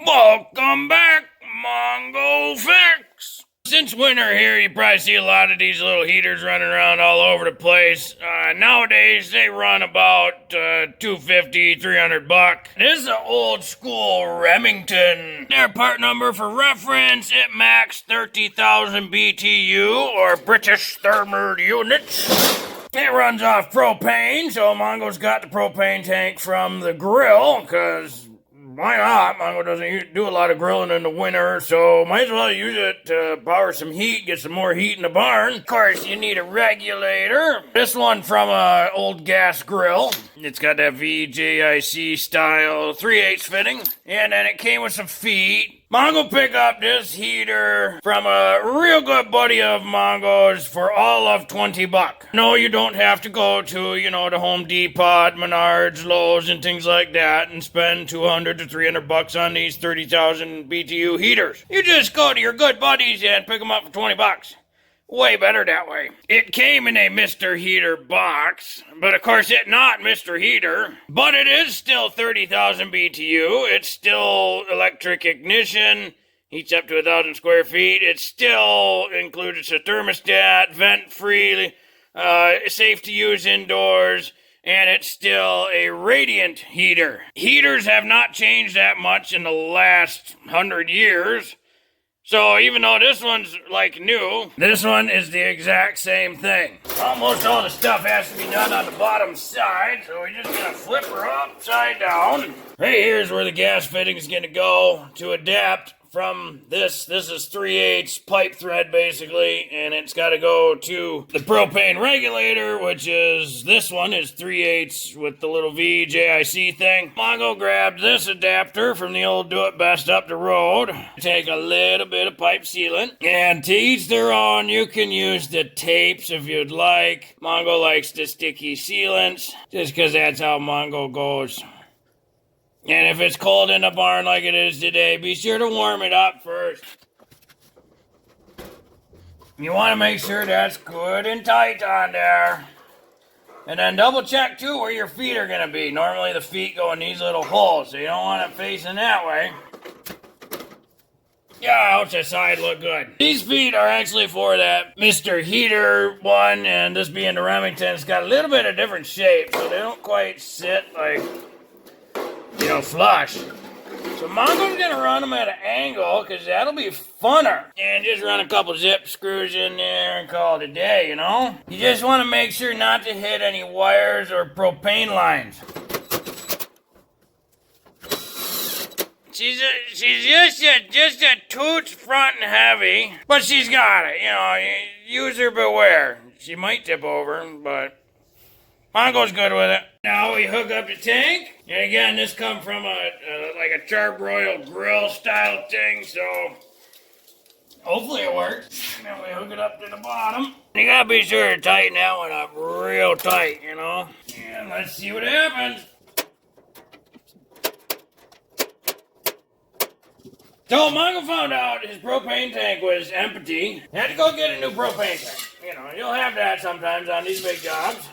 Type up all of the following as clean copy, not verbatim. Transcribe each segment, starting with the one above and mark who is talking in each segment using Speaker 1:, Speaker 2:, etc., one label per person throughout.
Speaker 1: Welcome back, Mongo Fix! Since winter here, you probably see a lot of these little heaters running around all over the place. Nowadays, they run about $250, $300. This is an old school Remington. Their part number for reference, it max 30,000 BTU, or British Thermal Units. It runs off propane, so Mongo's got the propane tank from the grill, because why not? Mongo doesn't do a lot of grilling in the winter, so might as well use it to power some heat, get some more heat in the barn. Of course, you need a regulator. This one from an old gas grill. It's got that VJIC style 3/8 fitting, and then it came with some feet. Mongo picked up this heater from a real good buddy of Mongo's for all of $20. No, you don't have to go to, the Home Depot, Menards, Lowe's, and things like that and spend $200 to $300 on these 30,000 BTU heaters. You just go to your good buddies and pick them up for $20. Way better that way. It came in a Mr. Heater box, but of course it's not Mr. Heater. But it is still 30,000 BTU. It's still electric ignition. Heats up to 1,000 square feet. It still includes a thermostat, vent-free, safe to use indoors, and it's still a radiant heater. Heaters have not changed that much in the last 100 years. So even though this one's like new, this one is the exact same thing. Almost all the stuff has to be done on the bottom side, so we're just gonna flip her upside down. Right here's where the gas fitting is gonna go to adapt from this. This is 3/8 pipe thread basically, and it's gotta go to the propane regulator, which is, this one is 3/8 with the little VJIC thing. Mongo grabbed this adapter from the old Do It Best up the road. Take a little bit of pipe sealant, and to each their own, you can use the tapes if you'd like. Mongo likes the sticky sealants, just because that's how Mongo goes. And if it's cold in the barn like it is today, be sure to warm it up first. You want to make sure that's good and tight on there. And then double check too where your feet are going to be. Normally the feet go in these little holes, so you don't want it facing that way. Yeah, ouch, that side look good. These feet are actually for that Mr. Heater one, and this being the Remington, it's got a little bit of different shape, so they don't quite sit like, flush. So Mongo's gonna run them at an angle, because that'll be funner. And just run a couple zip screws in there and call it a day, You just want to make sure not to hit any wires or propane lines. She's just a toots front and heavy, but she's got it, user beware. She might tip over, but Mongo's good with it. Now we hook up the tank, and again, this come from like a charbroiled grill style thing, so hopefully it works. Now we hook it up to the bottom. You gotta be sure to tighten that one up real tight, And let's see what happens. So Mongo found out his propane tank was empty. He had to go get a new propane tank. You'll have that sometimes on these big jobs.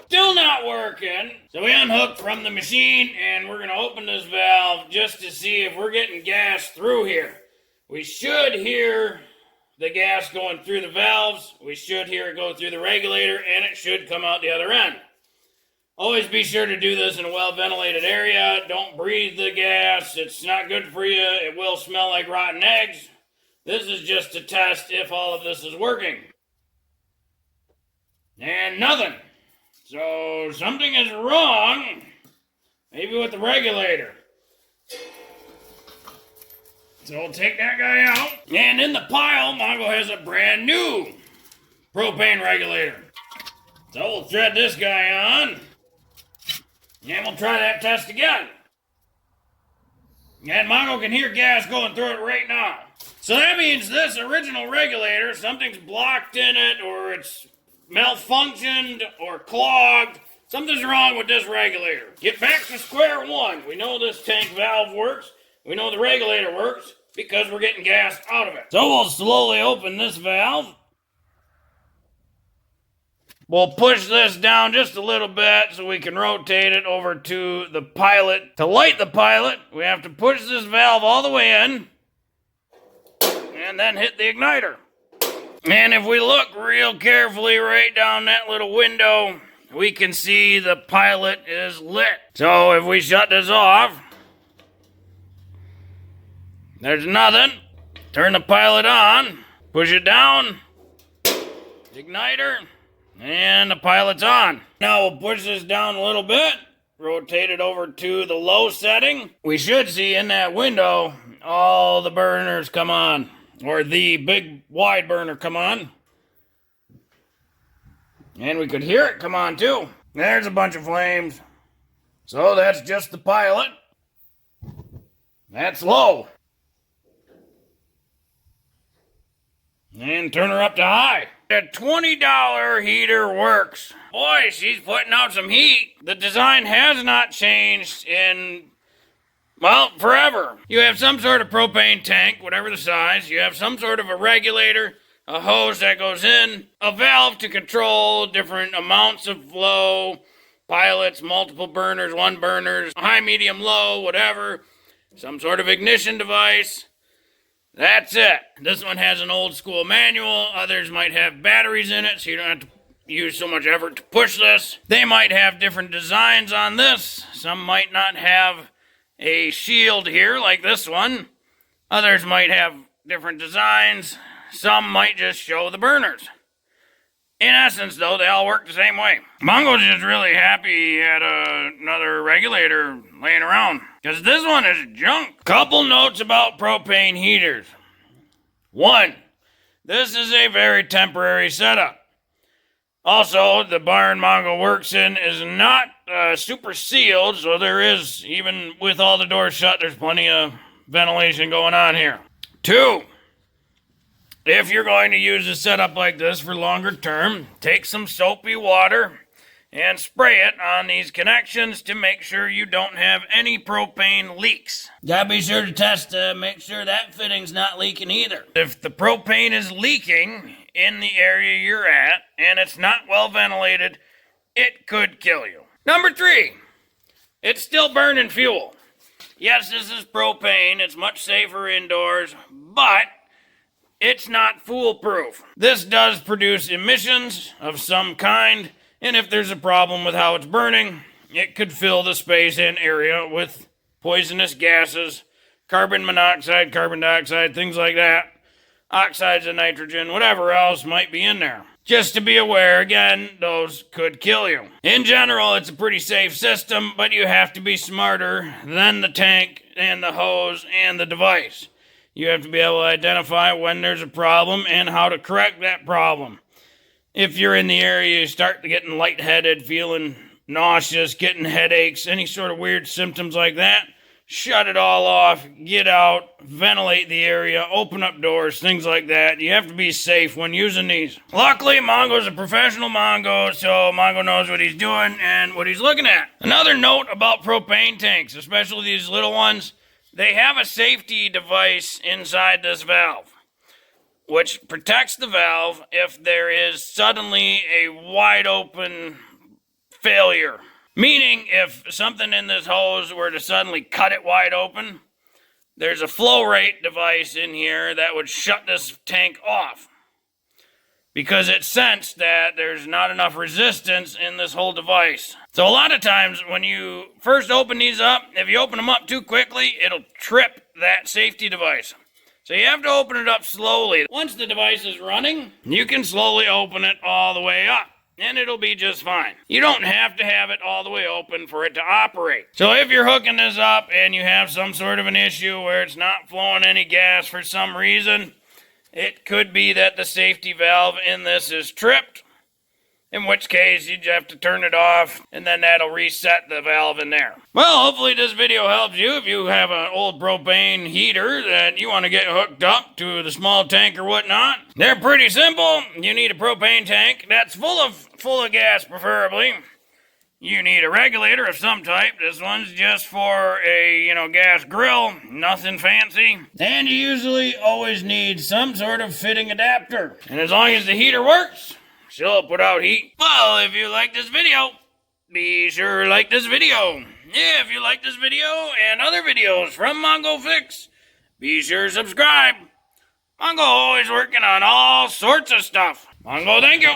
Speaker 1: Still not working. So we unhooked from the machine, and we're gonna open this valve just to see if we're getting gas through here. We should hear the gas going through the valves. We should hear it go through the regulator, and it should come out the other end. Always be sure to do this in a well-ventilated area. Don't breathe the gas. It's not good for you. It will smell like rotten eggs. This is just to test if all of this is working. And nothing. So something is wrong. Maybe with the regulator. So we'll take that guy out. And in the pile, Mongo has a brand new propane regulator. So we'll thread this guy on. And we'll try that test again. And Mongo can hear gas going through it right now. So that means this original regulator, something's blocked in it, or it's malfunctioned or clogged. Something's wrong with this regulator. Get back to square one. We know this tank valve works. We know the regulator works because we're getting gas out of it. So we'll slowly open this valve. We'll push this down just a little bit so we can rotate it over to the pilot. To light the pilot, we have to push this valve all the way in and then hit the igniter. And if we look real carefully right down that little window, we can see the pilot is lit. So if we shut this off, there's nothing. Turn the pilot on, push it down, igniter, and the pilot's on. Now we'll push this down a little bit, rotate it over to the low setting. We should see in that window all the burners come on, or the big wide burner come on. And we could hear it come on too. There's a bunch of flames. So that's just the pilot. That's low. And turn her up to high. The $20 heater works. Boy, she's putting out some heat. The design has not changed in, well, forever. You have some sort of propane tank, whatever the size. You have some sort of a regulator, a hose that goes in, a valve to control different amounts of flow, pilots, multiple burners, one burners, high, medium, low, whatever. Some sort of ignition device. That's it. This one has an old school manual. Others might have batteries in it, so you don't have to use so much effort to push this. They might have different designs on this. Some might not have a shield here like this one. Others might have different designs. Some might just show the burners. In essence, though, they all work the same way. Mongo's just really happy he had another regulator laying around, because this one is junk. Couple notes about propane heaters. One, this is a very temporary setup. Also, the barn Mongo works in is not super sealed, so there is, even with all the doors shut, there's plenty of ventilation going on here. Two, if you're going to use a setup like this for longer term, take some soapy water and spray it on these connections to make sure you don't have any propane leaks. Gotta be sure to test to make sure that fitting's not leaking either. If the propane is leaking in the area you're at and it's not well ventilated, it could kill you. Number three, it's still burning fuel. Yes, this is propane. It's much safer indoors, but it's not foolproof. This does produce emissions of some kind, and if there's a problem with how it's burning, it could fill the space and area with poisonous gases, carbon monoxide, carbon dioxide, things like that, oxides of nitrogen, whatever else might be in there. Just to be aware, again, those could kill you. In general, it's a pretty safe system, but you have to be smarter than the tank and the hose and the device. You have to be able to identify when there's a problem and how to correct that problem. If you're in the area, you start getting lightheaded, feeling nauseous, getting headaches, any sort of weird symptoms like that, shut it all off, get out, ventilate the area, open up doors, things like that. You have to be safe when using these. Luckily, Mongo's a professional Mongo, so Mongo knows what he's doing and what he's looking at. Another note about propane tanks, especially these little ones, they have a safety device inside this valve, which protects the valve if there is suddenly a wide open failure. Meaning, if something in this hose were to suddenly cut it wide open, there's a flow rate device in here that would shut this tank off, because it sensed that there's not enough resistance in this whole device. So a lot of times when you first open these up, if you open them up too quickly, it'll trip that safety device. So you have to open it up slowly. Once the device is running, you can slowly open it all the way up, and it'll be just fine. You don't have to have it all the way open for it to operate. So if you're hooking this up and you have some sort of an issue where it's not flowing any gas for some reason, it could be that the safety valve in this is tripped, in which case you just have to turn it off, and then that'll reset the valve in there. Well, hopefully this video helps you if you have an old propane heater that you want to get hooked up to the small tank or whatnot. They're pretty simple. You need a propane tank that's full of gas, preferably. You need a regulator of some type. This one's just for a, gas grill. Nothing fancy. And you usually always need some sort of fitting adapter. And as long as the heater works, still put out heat. Well, if you like this video, be sure to like this video. If you like this video and other videos from Mongo Fix, be sure to subscribe. Mongo always working on all sorts of stuff. Mongo, thank you.